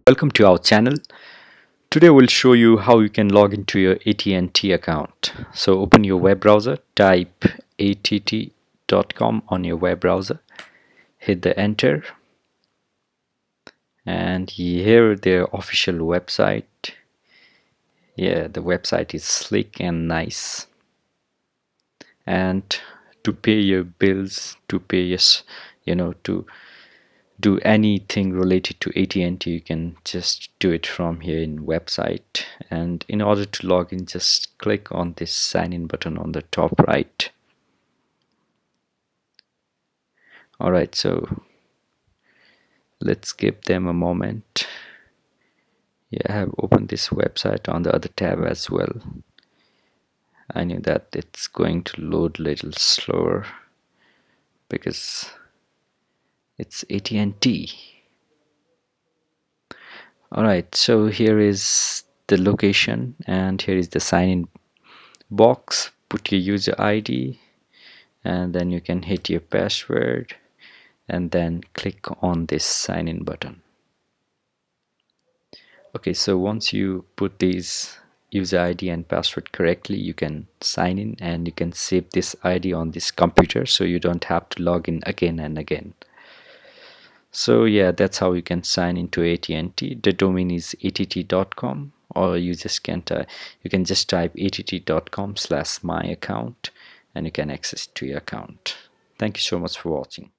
Welcome to our channel. Today we'll show you how you can log into your AT&T account. So open your web browser, type att.com on your web browser, hit the enter, and here their official website. Yeah, the website is sleek and nice. And to pay your bills, to pay to do anything related to AT&T, you can just do it from here in website. And in order to log in, just click on this sign in button on the top right. Alright, so let's give them a moment. Yeah, I have opened this website on the other tab as well. I knew that it's going to load a little slower because it's AT&T. Alright, so here is the location and here is the sign in box. Put your user ID and then you can hit your password and then click on this sign in button. Okay, so once you put these user ID and password correctly, you can sign in and you can save this ID on this computer so you don't have to log in again and again. So yeah, that's how you can sign into AT&T. The domain is att.com, or you can just type att.com/myaccount and you can access to your account. Thank you so much for watching.